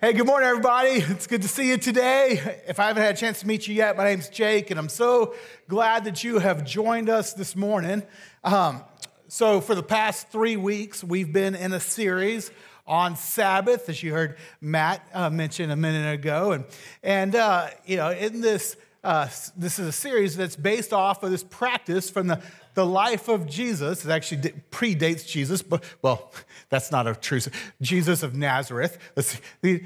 Hey, good morning, everybody. It's good to see you today. If I haven't had a chance to meet you yet, my name's Jake, and I'm so glad that you have joined us this morning. So for the past 3 weeks, we've been in a series on Sabbath, as you heard Matt mention a minute ago. And in this is a series that's based off of this practice from the life of Jesus. It actually predates Jesus, but, well, that's not a true, Jesus of Nazareth.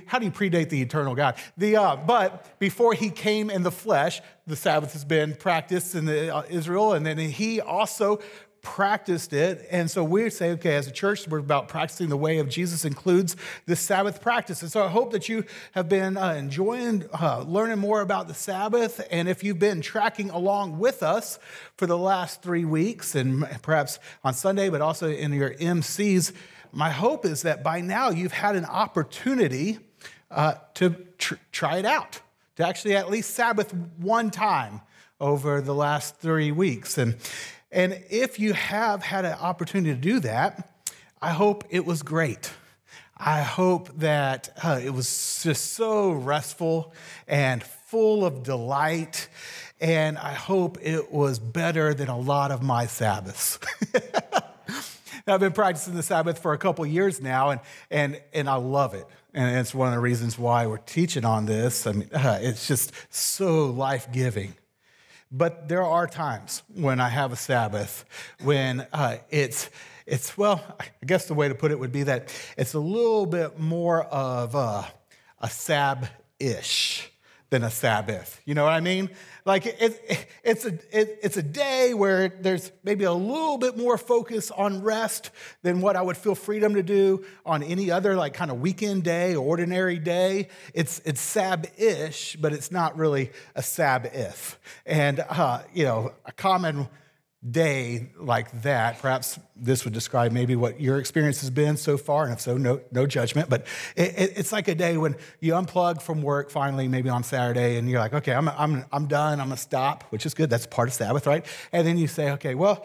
How do you predate the eternal God? But before he came in the flesh, the Sabbath has been practiced in Israel, and then he also practiced it. And so we say, okay, as a church, we're about practicing the way of Jesus includes the Sabbath practice. And so I hope that you have been enjoying learning more about the Sabbath. And if you've been tracking along with us for the last 3 weeks, and perhaps on Sunday, but also in your MCs, my hope is that by now you've had an opportunity to try it out, to actually at least Sabbath one time over the last 3 weeks. And if you have had an opportunity to do that, I hope it was great. I hope that it was just so restful and full of delight. And I hope it was better than a lot of my Sabbaths. I've been practicing the Sabbath for a couple years now, and I love it. And it's one of the reasons why we're teaching on this. I mean, it's just so life-giving. But there are times when I have a Sabbath when it's well, I guess the way to put it would be that it's a little bit more of a Sab-ish than a Sabbath. You know what I mean? Like it's a day where there's maybe a little bit more focus on rest than what I would feel freedom to do on any other like kind of weekend day or ordinary day. It's Sab-ish, but it's not really a Sabbath. And a common day like that, perhaps this would describe maybe what your experience has been so far, and if so, no judgment, but it's like a day when you unplug from work finally, maybe on Saturday, and you're like, okay, I'm done, I'm gonna stop, which is good, that's part of Sabbath, right? And then you say, okay, well,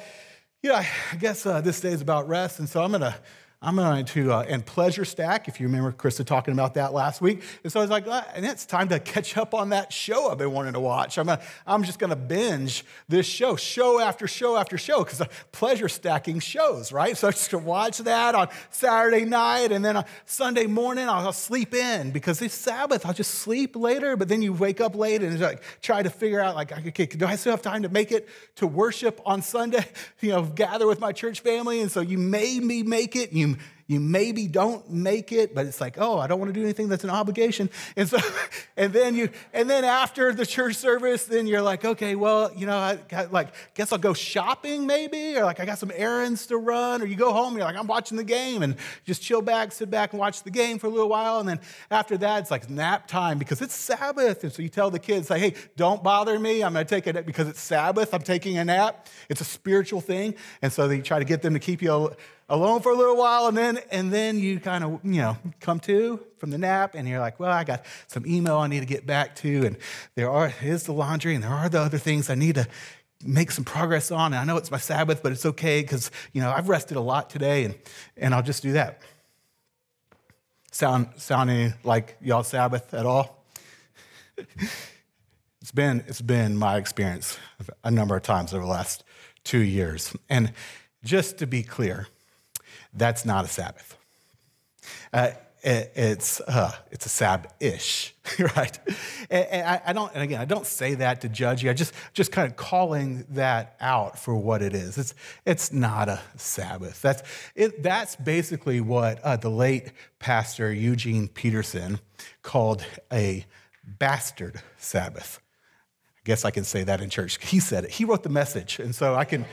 I guess this day is about rest, and so I'm going to, and pleasure stack, if you remember Krista talking about that last week. And so I was like, and it's time to catch up on that show I've been wanting to watch. I'm just going to binge this show after show after show, because pleasure stacking shows, right? So I just going to watch that on Saturday night, and then on Sunday morning, I'll sleep in, because it's Sabbath, I'll just sleep later, but then you wake up late and like try to figure out, like, okay, do I still have time to make it to worship on Sunday? Gather with my church family, and so you maybe make it, you maybe don't make it, but it's like, oh, I don't want to do anything that's an obligation. And so, and then after the church service, then you're like, okay, well, guess I'll go shopping maybe, or like I got some errands to run, or you go home, and you're like, I'm watching the game, and just sit back and watch the game for a little while. And then after that, it's like nap time, because it's Sabbath. And so you tell the kids, like, hey, don't bother me. I'm going to take a nap because it's Sabbath. I'm taking a nap. It's a spiritual thing. And so they try to get them to keep you alone for a little while, and then you kind of, come to from the nap, and you're like, well, I got some email I need to get back to, and here's the laundry, and there are the other things I need to make some progress on, and I know it's my Sabbath, but it's okay, because, I've rested a lot today, and I'll just do that. Sounding like y'all Sabbath at all? It's been my experience a number of times over the last 2 years, and just to be clear, that's not a Sabbath. It's a Sab-ish, right? And I don't say that to judge you. I just kind of calling that out for what it is. It's not a Sabbath. That's basically what the late pastor Eugene Peterson called a bastard Sabbath. I guess I can say that in church. He said it. He wrote the message, and so I can,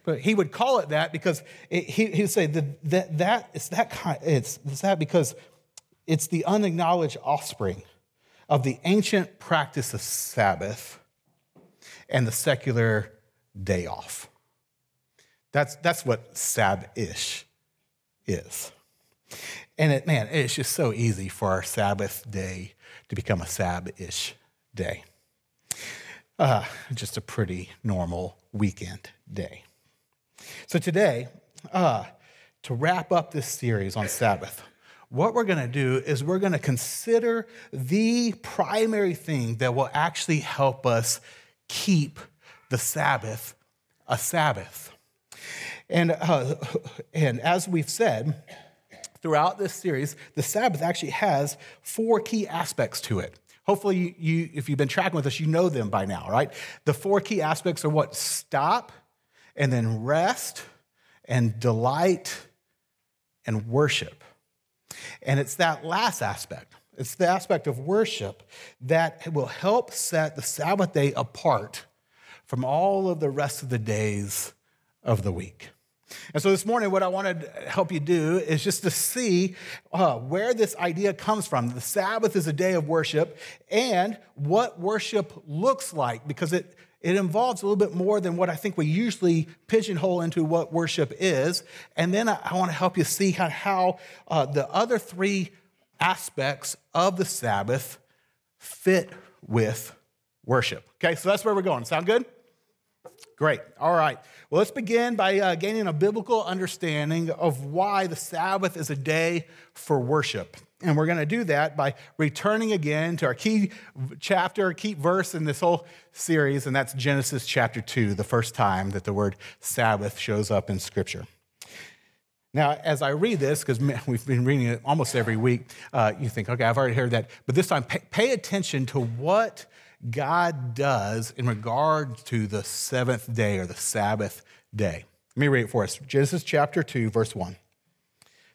But he would call it that because he would say that because it's the unacknowledged offspring of the ancient practice of Sabbath and the secular day off. That's what Sab-ish is. And it's just so easy for our Sabbath day to become a Sab-ish day. Just a pretty normal weekend day. So today, to wrap up this series on Sabbath, what we're going to do is we're going to consider the primary thing that will actually help us keep the Sabbath a Sabbath. And as we've said, throughout this series, the Sabbath actually has 4 key aspects to it. Hopefully, if you've been tracking with us, you know them by now, right? The 4 key aspects are what? Stop, and then rest, and delight, and worship. And it's that last aspect. It's the aspect of worship that will help set the Sabbath day apart from all of the rest of the days of the week. And so this morning, what I want to help you do is just to see where this idea comes from. The Sabbath is a day of worship, and what worship looks like, because it involves a little bit more than what I think we usually pigeonhole into what worship is. And then I want to help you see how the other 3 aspects of the Sabbath fit with worship. Okay, so that's where we're going. Sound good? Great. All right. Well, let's begin by gaining a biblical understanding of why the Sabbath is a day for worship. And we're going to do that by returning again to our key chapter, key verse in this whole series, and that's Genesis chapter 2, the first time that the word Sabbath shows up in Scripture. Now, as I read this, because we've been reading it almost every week, you think, okay, I've already heard that. But this time, pay attention to what God does in regard to the 7th day or the Sabbath day. Let me read it for us. Genesis chapter 2, verse 1. It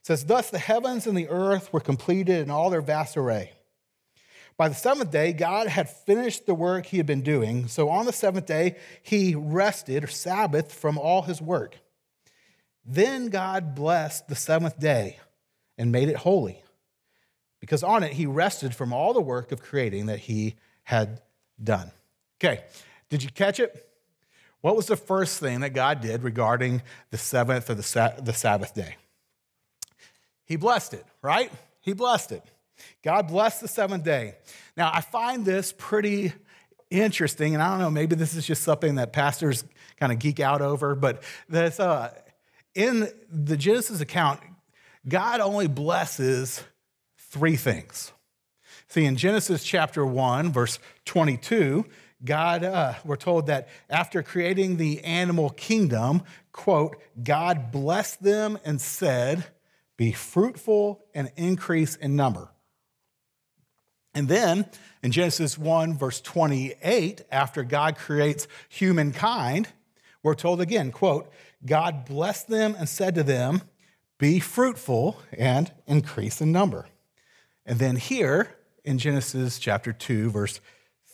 says, "Thus the heavens and the earth were completed in all their vast array. By the 7th day, God had finished the work he had been doing. So on the 7th day, he rested, or Sabbath, from all his work. Then God blessed the 7th day and made it holy, because on it he rested from all the work of creating that he had done." Okay, did you catch it? What was the first thing that God did regarding the 7th or the Sabbath day? He blessed it, right? He blessed it. God blessed the 7th day. Now, I find this pretty interesting, and I don't know, maybe this is just something that pastors kind of geek out over, but that's, in the Genesis account, God only blesses 3 things. See, in Genesis chapter 1, verse 22, we're told that after creating the animal kingdom, quote, God blessed them and said, "Be fruitful and increase in number." And then in Genesis 1, verse 28, after God creates humankind, we're told again, quote, God blessed them and said to them, "Be fruitful and increase in number." And then here in Genesis chapter 2, verse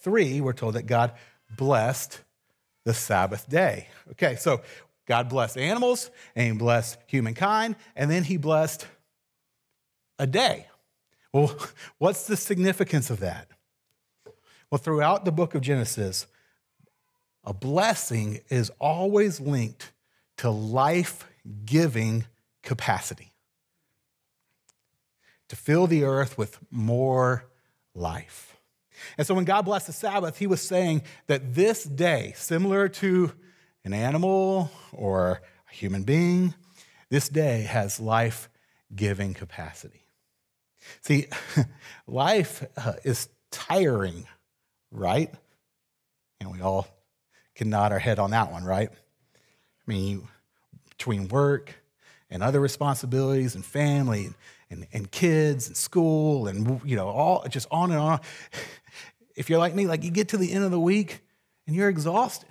3, we're told that God blessed the Sabbath day. Okay, so God blessed animals, and he blessed humankind, and then he blessed a day. Well, what's the significance of that? Well, throughout the book of Genesis, a blessing is always linked to life-giving capacity, to fill the earth with more life. And so when God blessed the Sabbath, he was saying that this day, similar to an animal or a human being, this day has life-giving capacity. See, life is tiring, right? And we all can nod our head on that one, right? I mean, between work and other responsibilities and family and kids and school and, all just on and on. If you're like me, like you get to the end of the week and you're exhausted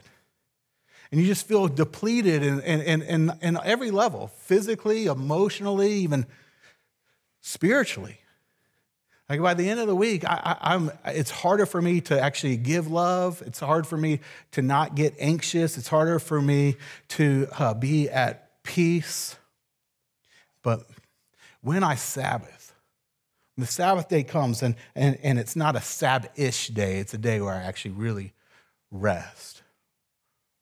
and you just feel depleted in every level, physically, emotionally, even spiritually. Like by the end of the week, it's harder for me to actually give love. It's hard for me to not get anxious. It's harder for me to be at peace. But when I Sabbath, when the Sabbath day comes, and it's not a Sabbath-ish day, it's a day where I actually really rest.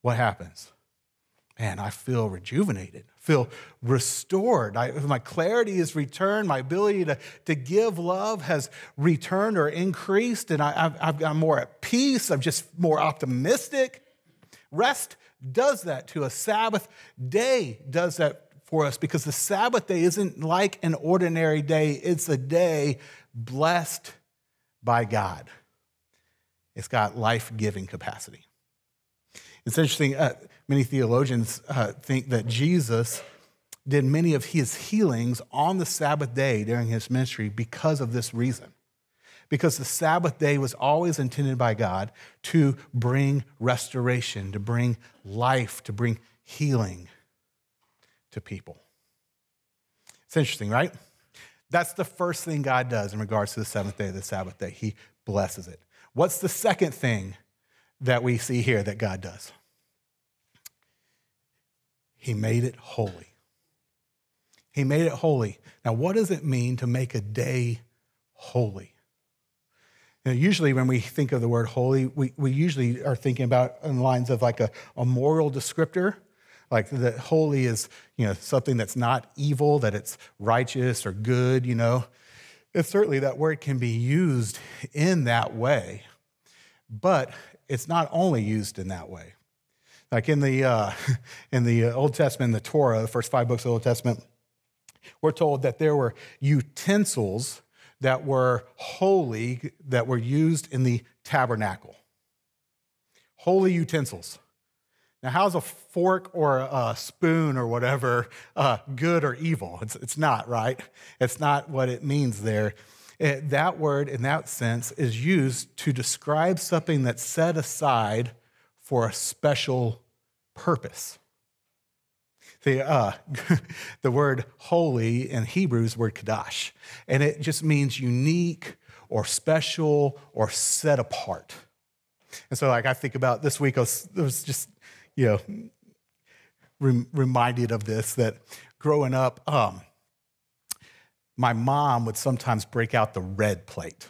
What happens? Man, I feel rejuvenated, feel restored. My clarity is returned. My ability to give love has returned or increased, and I've got more at peace. I'm just more optimistic. Rest does that to a Sabbath day, does that for us because the Sabbath day isn't like an ordinary day. It's a day blessed by God. It's got life-giving capacity. It's interesting, many theologians think that Jesus did many of his healings on the Sabbath day during his ministry because of this reason. Because the Sabbath day was always intended by God to bring restoration, to bring life, to bring healing to people. It's interesting, right? That's the first thing God does in regards to the seventh day, the Sabbath day. He blesses it. What's the second thing that we see here that God does? He made it holy. He made it holy. Now, what does it mean to make a day holy? You know, usually when we think of the word holy, we usually are thinking about in the lines of like a moral descriptor, like that holy is, something that's not evil, that it's righteous or good, And certainly that word can be used in that way, but it's not only used in that way. Like in the Old Testament, the Torah, the first 5 books of the Old Testament, we're told that there were utensils that were holy that were used in the tabernacle. Holy utensils. Now, how's a fork or a spoon or whatever good or evil? It's not, right? It's not what it means there. That word, in that sense, is used to describe something that's set aside for a special purpose. The word holy in Hebrew is the word kadosh, and it just means unique or special or set apart. And so, I think about this week, I was just, reminded of this, that growing up, my mom would sometimes break out the red plate.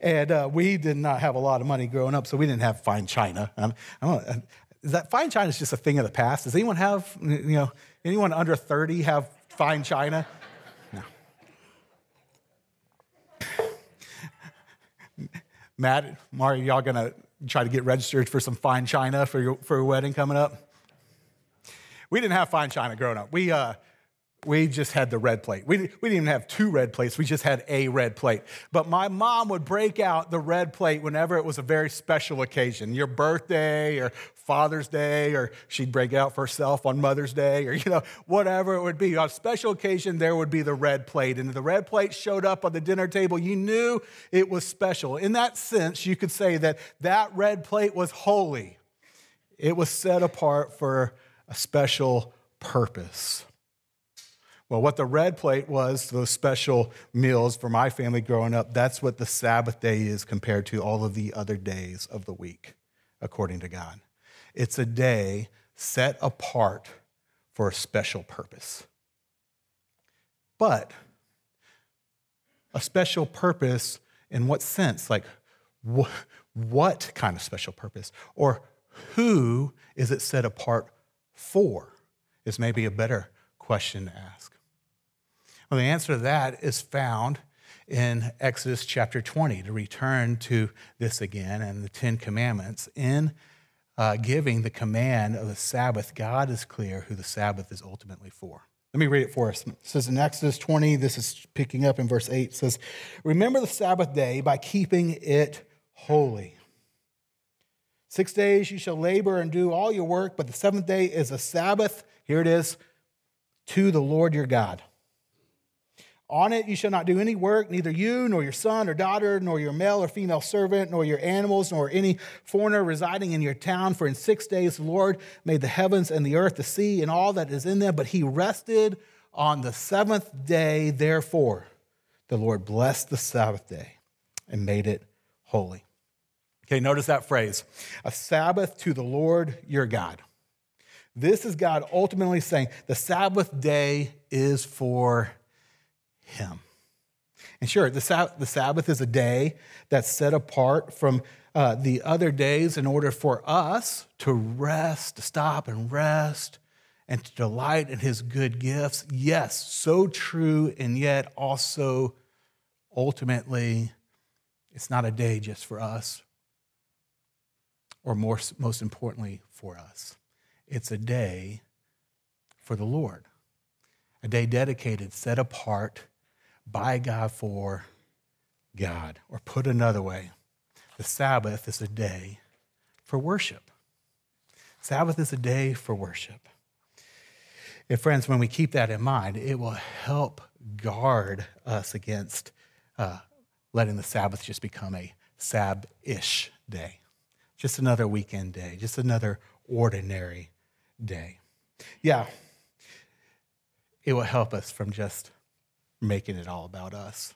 And we did not have a lot of money growing up, so we didn't have fine china. Is that fine china is just a thing of the past? Does anyone have, anyone under 30 have fine china? No. Matt, Mario, y'all gonna try to get registered for some fine china for your wedding coming up? We didn't have fine china growing up. We just had the red plate. We didn't even have 2 red plates. We just had a red plate. But my mom would break out the red plate whenever it was a very special occasion, your birthday or Father's Day, or she'd break out for herself on Mother's Day, or whatever it would be. On a special occasion, there would be the red plate. And if the red plate showed up on the dinner table, you knew it was special. In that sense, you could say that that red plate was holy. It was set apart for a special purpose. Well, what the red plate was, those special meals for my family growing up, that's what the Sabbath day is compared to all of the other days of the week, according to God. It's a day set apart for a special purpose. But a special purpose in what sense? Like, what kind of special purpose? Or who is it set apart for? Is maybe a better question to ask. Well, the answer to that is found in Exodus chapter 20, to return to this again and the 10 Commandments. In giving the command of the Sabbath, God is clear who the Sabbath is ultimately for. Let me read it for us. It says in Exodus 20, this is picking up in verse 8, it says, "Remember the Sabbath day by keeping it holy. 6 days you shall labor and do all your work, but the seventh day is a Sabbath," here it is, "to the Lord your God. On it you shall not do any work, neither you, nor your son or daughter, nor your male or female servant, nor your animals, nor any foreigner residing in your town. For in 6 days the Lord made the heavens and the earth, the sea, and all that is in them. But he rested on the seventh day. Therefore, the Lord blessed the Sabbath day and made it holy." Okay, notice that phrase, a Sabbath to the Lord your God. This is God ultimately saying the Sabbath day is for him. And sure, the Sabbath is a day that's set apart from the other days in order for us to rest, to stop and rest, and to delight in his good gifts. Yes, so true, and yet also ultimately, it's not a day just for us, or most importantly for us. It's a day for the Lord, a day dedicated, set apart by God for God. Or put another way, the Sabbath is a day for worship. Sabbath is a day for worship. And friends, when we keep that in mind, it will help guard us against letting the Sabbath just become a Sab-ish day. Just another weekend day, just another ordinary day. Yeah, it will help us from just making it all about us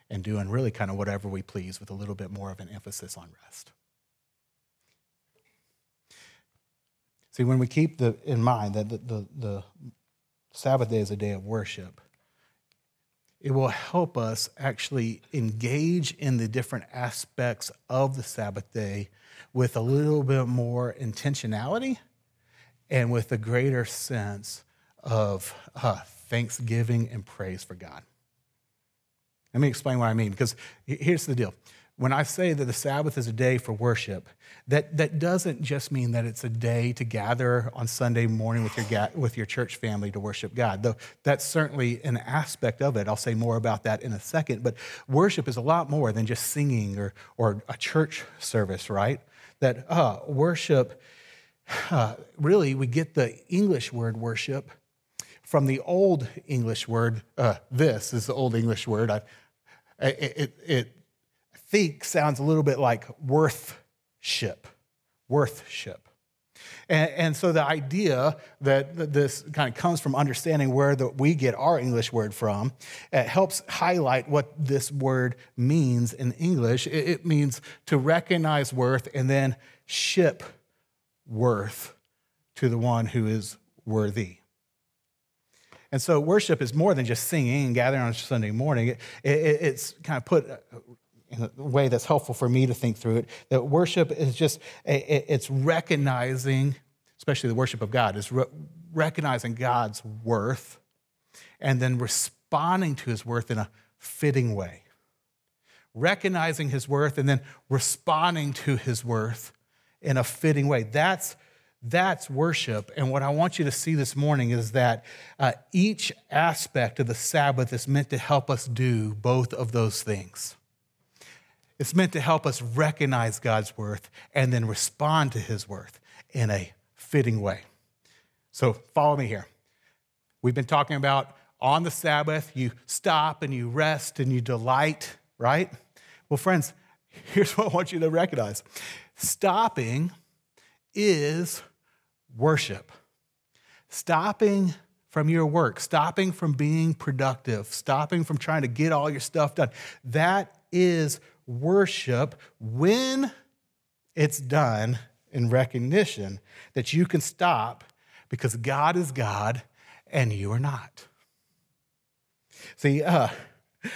and doing really kind of whatever we please with a little bit more of an emphasis on rest. See, when we keep in mind that the Sabbath day is a day of worship, it will help us actually engage in the different aspects of the Sabbath day with a little bit more intentionality and with a greater sense of thanksgiving and praise for God. Let me explain what I mean, because here's the deal. When I say that the Sabbath is a day for worship, that doesn't just mean that it's a day to gather on Sunday morning with your church family to worship God, though that's certainly an aspect of it. I'll say more about that in a second. But worship is a lot more than just singing or a church service, right? That worship, really, we get the English word worship from the Old English word. This is the Old English word. It think sounds a little bit like worthship. And so the idea that this kind of comes from understanding where we get our English word from, it helps highlight what this word means in English. It means to recognize worth and then ship worth to the one who is worthy. And so worship is more than just singing and gathering on Sunday morning. It's kind of put in a way that's helpful for me to think through it, that worship is just, it's recognizing, especially the worship of God, is recognizing God's worth and then responding to his worth in a fitting way. Recognizing his worth and then responding to his worth in a fitting way. That's worship. And what I want you to see this morning is that each aspect of the Sabbath is meant to help us do both of those things. It's meant to help us recognize God's worth and then respond to his worth in a fitting way. So follow me here. We've been talking about on the Sabbath, you stop and you rest and you delight, right? Well, friends, here's what I want you to recognize. Stopping is worship. Stopping from your work, stopping from being productive, stopping from trying to get all your stuff done. That is worship when it's done in recognition that you can stop because God is God and you are not. See,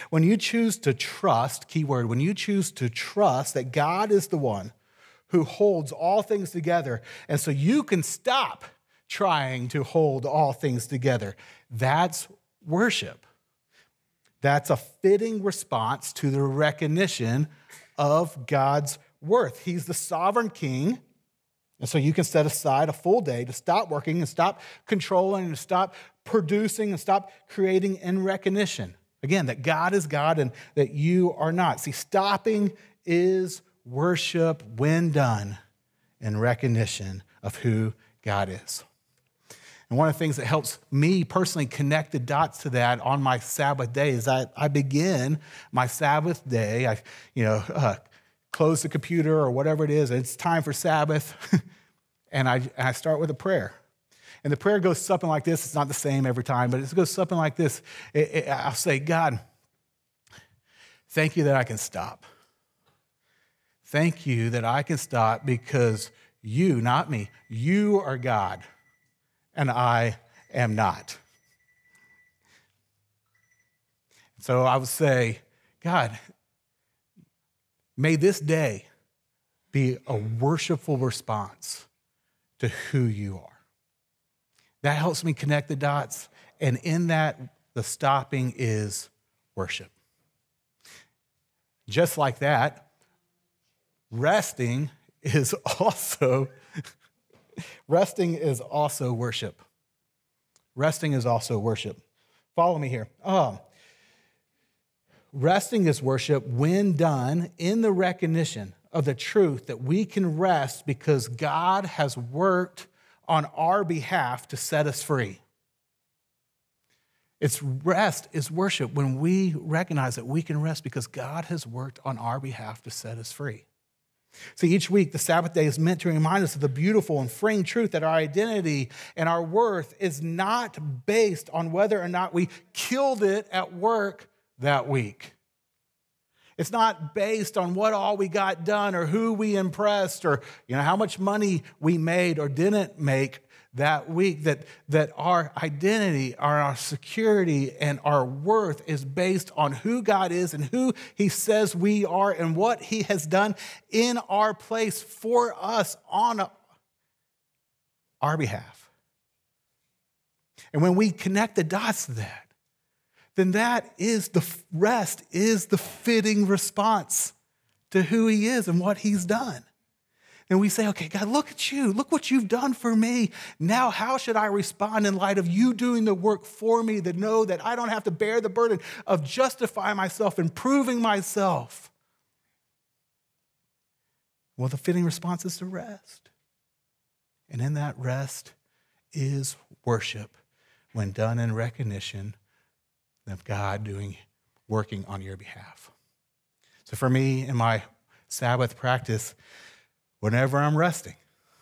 when you choose to trust, keyword, when you choose to trust that God is the one who holds all things together, and so you can stop trying to hold all things together, that's worship. That's a fitting response to the recognition of God's worth. He's the sovereign king, and so you can set aside a full day to stop working and stop controlling and stop producing and stop creating in recognition. Again, that God is God and that you are not. See, stopping is worship when done in recognition of who God is. And one of the things that helps me personally connect the dots to that on my Sabbath day is I begin my Sabbath day. I close the computer or whatever it is. It's time for Sabbath. and I start with a prayer. And the prayer goes something like this. It's not the same every time, but it goes something like this. I'll say, God, thank you that I can stop. Thank you that I can stop because you, not me, you are God. And I am not. So I would say, God, may this day be a worshipful response to who you are. That helps me connect the dots, and in that, the stopping is worship. Just like that, resting is also worship. resting is also worship. Follow me here. Resting is worship when done in the recognition of the truth that we can rest because God has worked on our behalf to set us free. It's rest is worship when we recognize that we can rest because God has worked on our behalf to set us free. See, each week, the Sabbath day is meant to remind us of the beautiful and freeing truth that our identity and our worth is not based on whether or not we killed it at work that week. It's not based on what all we got done or who we impressed or how much money we made or didn't make that week. That our identity, our security, and our worth is based on who God is and who He says we are and what He has done in our place for us on our behalf. And when we connect the dots to that, then that is the rest is the fitting response to who He is and what He's done. And we say, okay, God, look at you. Look what you've done for me. Now, how should I respond in light of you doing the work for me to know that I don't have to bear the burden of justifying myself and proving myself? Well, the fitting response is to rest. And in that rest is worship when done in recognition of God working on your behalf. So for me, in my Sabbath practice, whenever I'm resting,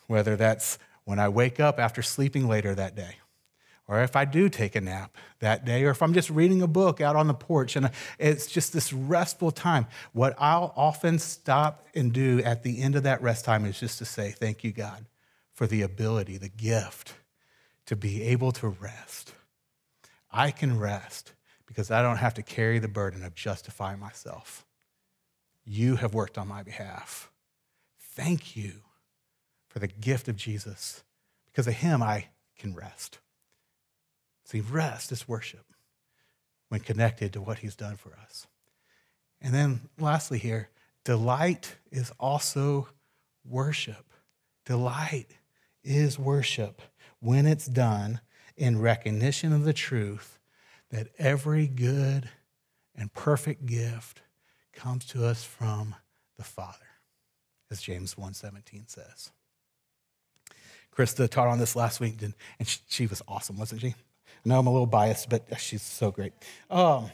whether that's when I wake up after sleeping later that day, or if I do take a nap that day, or if I'm just reading a book out on the porch and it's just this restful time, what I'll often stop and do at the end of that rest time is just to say, thank you, God, for the ability, the gift to be able to rest. I can rest because I don't have to carry the burden of justifying myself. You have worked on my behalf. Thank you for the gift of Jesus. Because of Him, I can rest. See, rest is worship when connected to what He's done for us. And then lastly here, delight is also worship. Delight is worship when it's done in recognition of the truth that every good and perfect gift comes to us from the Father, as James 1:17 says. Krista taught on this last week, and she was awesome, wasn't she? I know I'm a little biased, but she's so great. But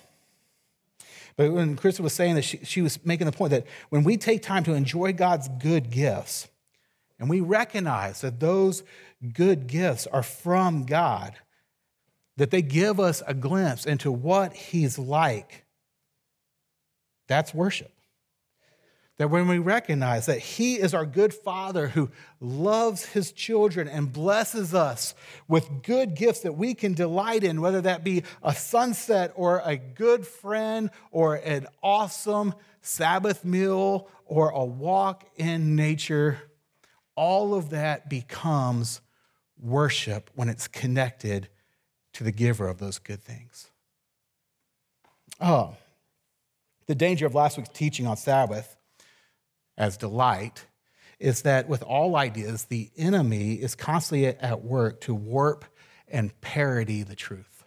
when Krista was saying that, she was making the point that when we take time to enjoy God's good gifts, and we recognize that those good gifts are from God, that they give us a glimpse into what He's like, that's worship. That when we recognize that He is our good Father who loves His children and blesses us with good gifts that we can delight in, whether that be a sunset or a good friend or an awesome Sabbath meal or a walk in nature, all of that becomes worship when it's connected to the giver of those good things. The danger of last week's teaching on Sabbath as delight is that with all ideas, the enemy is constantly at work to warp and parody the truth.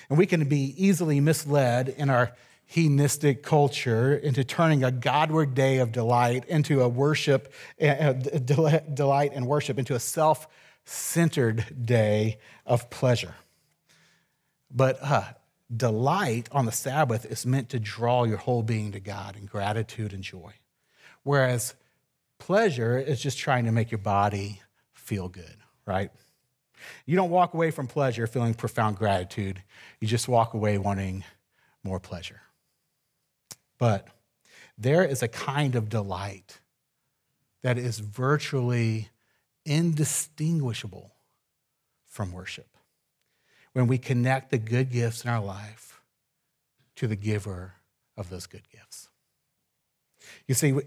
And we can be easily misled in our hedonistic culture into turning a Godward day of delight into a worship, delight and worship into a self-centered day of pleasure. But delight on the Sabbath is meant to draw your whole being to God in gratitude and joy. Whereas pleasure is just trying to make your body feel good, right? You don't walk away from pleasure feeling profound gratitude. You just walk away wanting more pleasure. But there is a kind of delight that is virtually indistinguishable from worship when we connect the good gifts in our life to the giver of those good gifts. You see,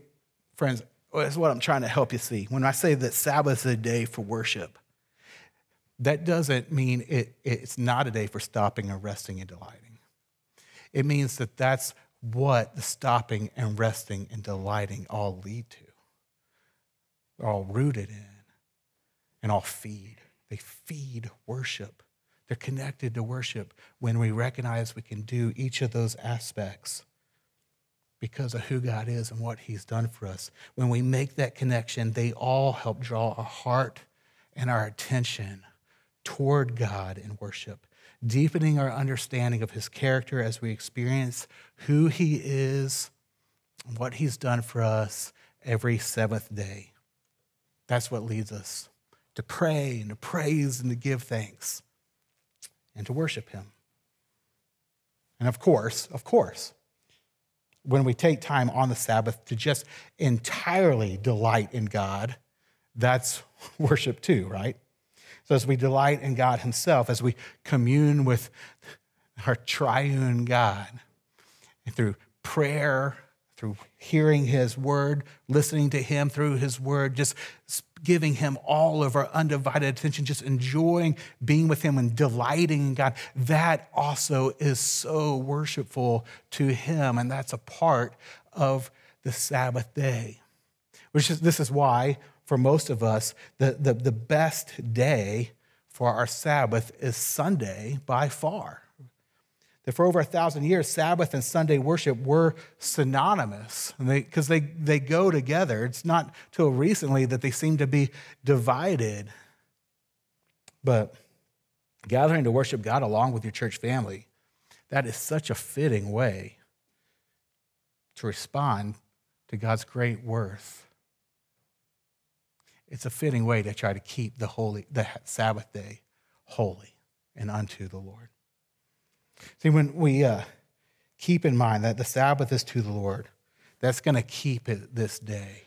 friends, that's what I'm trying to help you see. When I say that Sabbath is a day for worship, that doesn't mean it's not a day for stopping and resting and delighting. It means that that's what the stopping and resting and delighting all lead to. They're all rooted in and all feed. They feed worship They're connected to worship when we recognize we can do each of those aspects because of who God is and what he's done for us. When we make that connection, they all help draw our heart and our attention toward God in worship, deepening our understanding of his character as we experience who he is and what he's done for us every seventh day. That's what leads us to pray and to praise and to give thanks and to worship him. And of course, when we take time on the Sabbath to just entirely delight in God, that's worship too, right? So as we delight in God himself, as we commune with our triune God, and through prayer, through hearing his word, listening to him through his word, just giving him all of our undivided attention, just enjoying being with him and delighting in God, that also is so worshipful to him, and that's a part of the Sabbath day. This is why, for most of us, the best day for our Sabbath is Sunday by far. That for over 1,000 years, Sabbath and Sunday worship were synonymous because they go together. It's not till recently that they seem to be divided. But gathering to worship God along with your church family, that is such a fitting way to respond to God's great worth. It's a fitting way to try to keep the Sabbath day holy and unto the Lord. See, when we keep in mind that the Sabbath is to the Lord, that's going to keep it this day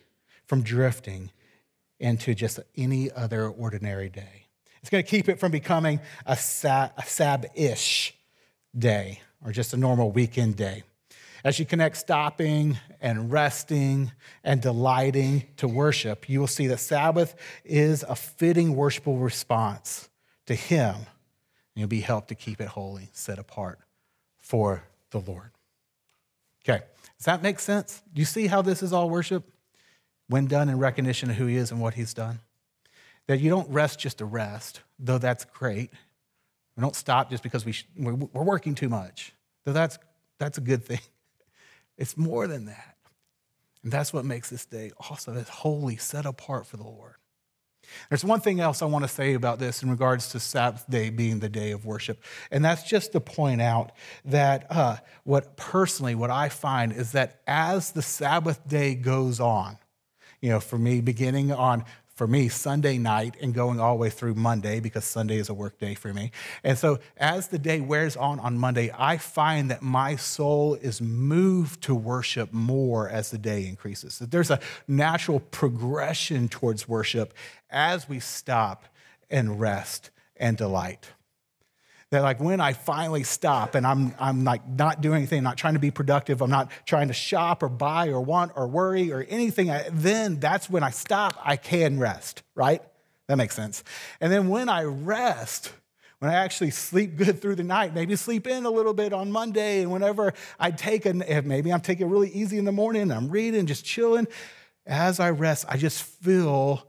from drifting into just any other ordinary day. It's going to keep it from becoming a Sabbath-ish day or just a normal weekend day. As you connect stopping and resting and delighting to worship, you will see that Sabbath is a fitting worshipful response to him. And you'll be helped to keep it holy, set apart for the Lord. Okay, does that make sense? Do you see how this is all worship? When done in recognition of who he is and what he's done. That you don't rest just to rest, though that's great. We don't stop just because we're working too much, though that's a good thing. It's more than that. And that's what makes this day also as holy, set apart for the Lord. There's one thing else I want to say about this in regards to Sabbath day being the day of worship, and that's just to point out that what I find is that as the Sabbath day goes on, for me, Sunday night and going all the way through Monday, because Sunday is a work day for me. And so as the day wears on Monday, I find that my soul is moved to worship more as the day increases. That there's a natural progression towards worship as we stop and rest and delight. That like when I finally stop and I'm like not doing anything, not trying to be productive, I'm not trying to shop or buy or want or worry or anything, then that's when I stop, I can rest, right? That makes sense. And then when I rest, when I actually sleep good through the night, maybe sleep in a little bit on Monday, and whenever maybe I'm taking it really easy in the morning, I'm reading, just chilling, as I rest, I just feel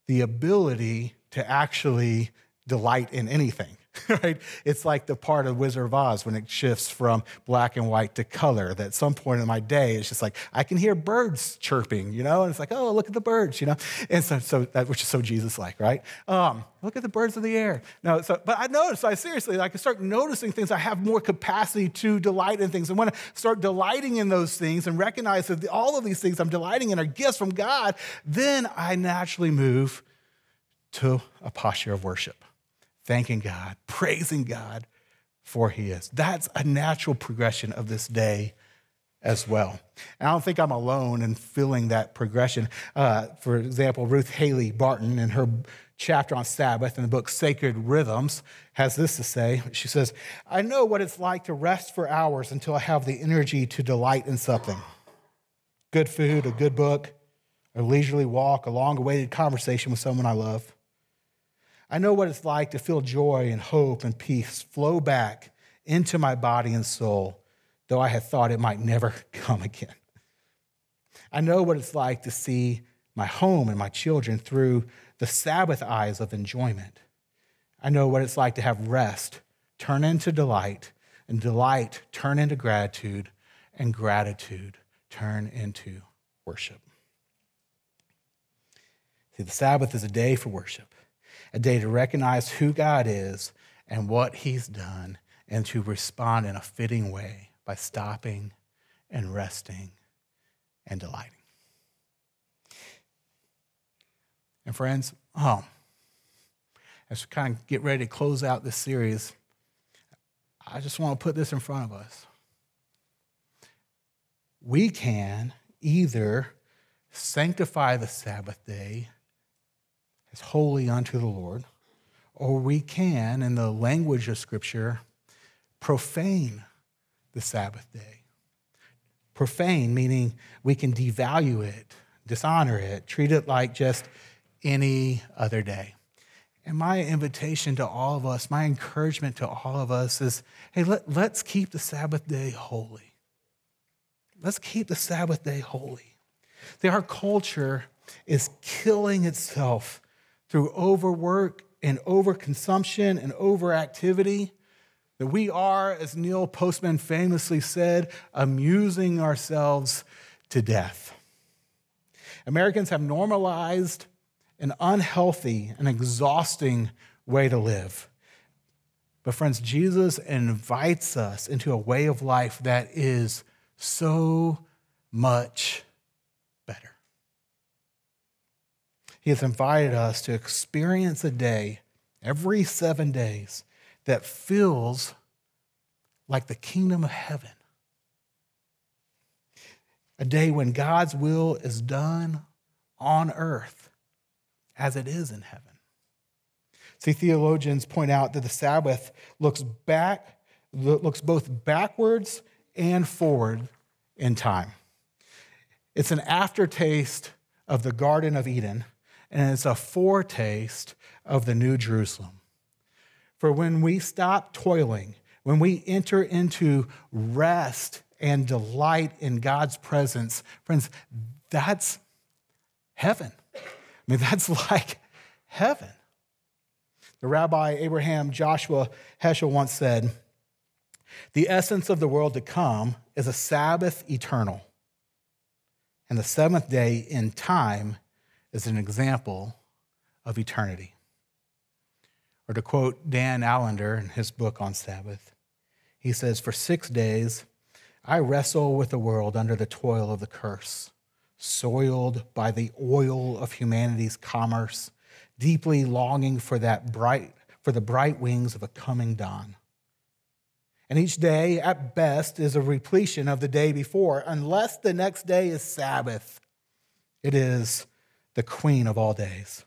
the ability to actually delight in anything. Right? It's like the part of Wizard of Oz when it shifts from black and white to color, that at some point in my day, it's just like, I can hear birds chirping, and it's like, oh, look at the birds, and so that, which is so Jesus-like, right? Look at the birds of the air. But I noticed, I can start noticing things. I have more capacity to delight in things. And when I start delighting in those things and recognize that all of these things I'm delighting in are gifts from God, then I naturally move to a posture of worship. Thanking God, praising God for he is. That's a natural progression of this day as well. And I don't think I'm alone in feeling that progression. For example, Ruth Haley Barton, in her chapter on Sabbath in the book Sacred Rhythms, has this to say. She says, I know what it's like to rest for hours until I have the energy to delight in something. Good food, a good book, a leisurely walk, a long-awaited conversation with someone I love. I know what it's like to feel joy and hope and peace flow back into my body and soul, though I had thought it might never come again. I know what it's like to see my home and my children through the Sabbath eyes of enjoyment. I know what it's like to have rest turn into delight, and delight turn into gratitude, and gratitude turn into worship. See, the Sabbath is a day for worship, a day to recognize who God is and what he's done, and to respond in a fitting way by stopping and resting and delighting. And friends, as we kind of get ready to close out this series, I just want to put this in front of us. We can either sanctify the Sabbath day as holy unto the Lord, or we can, in the language of Scripture, profane the Sabbath day. Profane, meaning we can devalue it, dishonor it, treat it like just any other day. And my invitation to all of us, my encouragement to all of us is, hey, let's keep the Sabbath day holy. Let's keep the Sabbath day holy. See, our culture is killing itself through overwork and overconsumption and overactivity, that we are, as Neil Postman famously said, amusing ourselves to death. Americans have normalized an unhealthy and exhausting way to live. But friends, Jesus invites us into a way of life that is so much better. He has invited us to experience a day every 7 days that feels like the kingdom of heaven. A day when God's will is done on earth as it is in heaven. See, theologians point out that the Sabbath looks both backwards and forward in time. It's an aftertaste of the Garden of Eden, and it's a foretaste of the New Jerusalem. For when we stop toiling, when we enter into rest and delight in God's presence, friends, that's heaven. I mean, that's like heaven. The Rabbi Abraham Joshua Heschel once said, "The essence of the world to come is a Sabbath eternal, and the seventh day in time is an example of eternity." Or to quote Dan Allender in his book on Sabbath, he says, "For 6 days I wrestle with the world under the toil of the curse, soiled by the oil of humanity's commerce, deeply longing for the bright wings of a coming dawn. And each day, at best, is a repletion of the day before. Unless the next day is Sabbath, it is the queen of all days.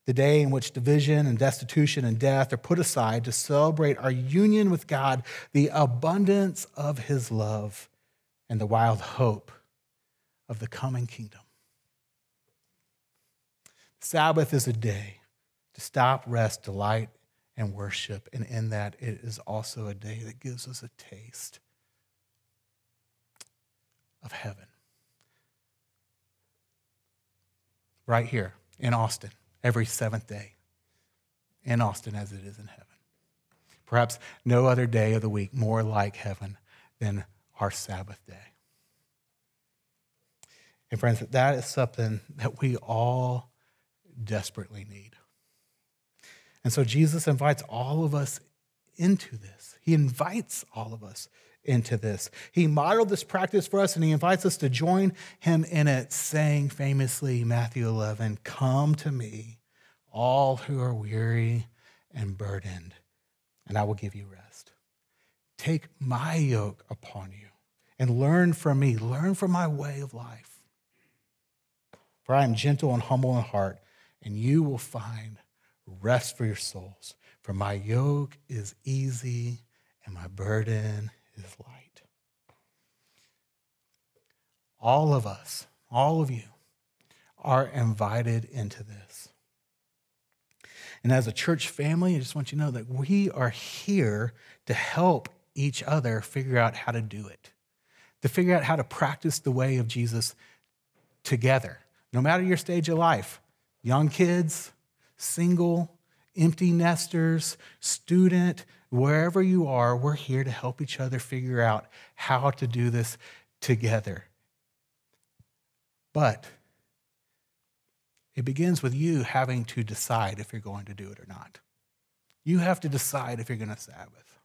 The day in which division and destitution and death are put aside to celebrate our union with God, the abundance of his love, and the wild hope of the coming kingdom." Sabbath is a day to stop, rest, delight, and worship. And in that, it is also a day that gives us a taste of heaven. Right here in Austin, every seventh day. In Austin as it is in heaven. Perhaps no other day of the week more like heaven than our Sabbath day. And friends, that is something that we all desperately need. And so Jesus invites all of us into this. He invites all of us into this. He modeled this practice for us, and he invites us to join him in it, saying famously, Matthew 11, "Come to me, all who are weary and burdened, and I will give you rest. Take my yoke upon you and learn from me, learn from my way of life. For I am gentle and humble in heart, and you will find rest for your souls. For my yoke is easy and my burden is light." All of us, all of you, are invited into this. And as a church family, I just want you to know that we are here to help each other figure out how to do it, to figure out how to practice the way of Jesus together. No matter your stage of life, young kids, single, empty nesters, student, wherever you are, we're here to help each other figure out how to do this together. But it begins with you having to decide if you're going to do it or not. You have to decide if you're going to Sabbath.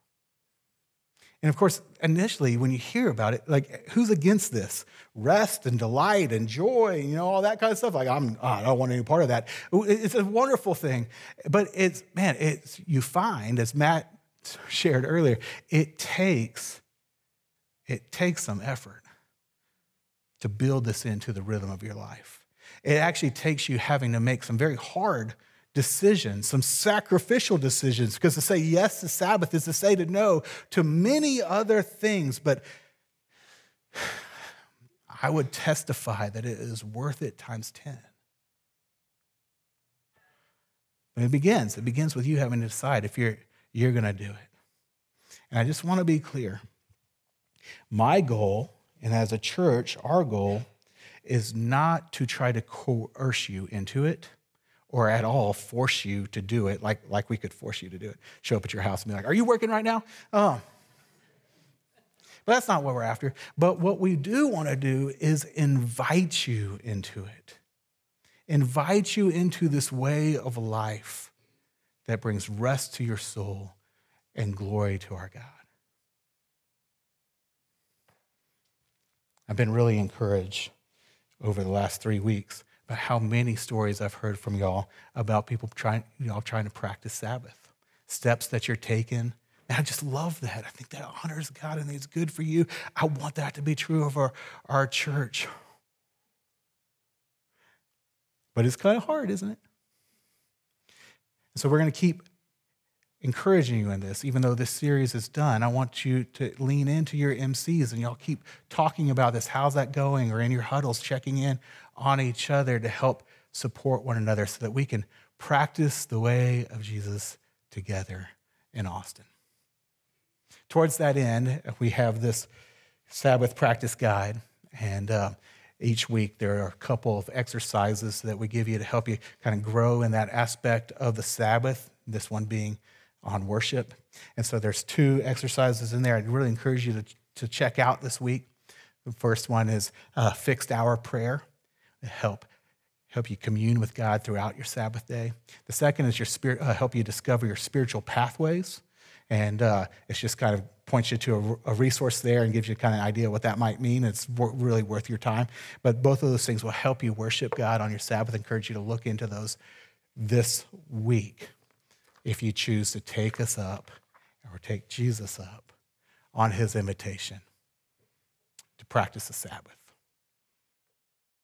And of course, initially, when you hear about it, like, who's against this? Rest and delight and joy, all that kind of stuff. Like, I don't want any part of that. It's a wonderful thing. But you find, as Matt shared earlier, it takes some effort to build this into the rhythm of your life. It actually takes you having to make some very hard decisions, some sacrificial decisions, because to say yes to Sabbath is to say to no to many other things. But I would testify that it is worth it times 10. But it begins with you having to decide if you're going to do it. And I just want to be clear. My goal, and as a church, our goal, is not to try to coerce you into it or at all force you to do it like we could force you to do it. Show up at your house and be like, are you working right now? But that's not what we're after. But what we do want to do is invite you into it. Invite you into this way of life that brings rest to your soul and glory to our God. I've been really encouraged over the last 3 weeks about how many stories I've heard from y'all about people trying to practice Sabbath, steps that you're taking. And I just love that. I think that honors God and it's good for you. I want that to be true of our church. But it's kind of hard, isn't it? And so we're going to keep encouraging you in this, even though this series is done. I want you to lean into your MCs and y'all keep talking about this. How's that going? Or in your huddles, checking in on each other to help support one another so that we can practice the way of Jesus together in Austin. Towards that end, we have this Sabbath practice guide, and each week there are a couple of exercises that we give you to help you kind of grow in that aspect of the Sabbath, this one being on worship. And so there's 2 exercises in there I'd really encourage you to check out this week. The first one is fixed hour prayer to help you commune with God throughout your Sabbath day. The second is help you discover your spiritual pathways. And it's just kind of points you to a resource there and gives you kind of an idea what that might mean. It's really worth your time. But both of those things will help you worship God on your Sabbath. I encourage you to look into those this week if you choose to take us up or take Jesus up on his invitation to practice the Sabbath.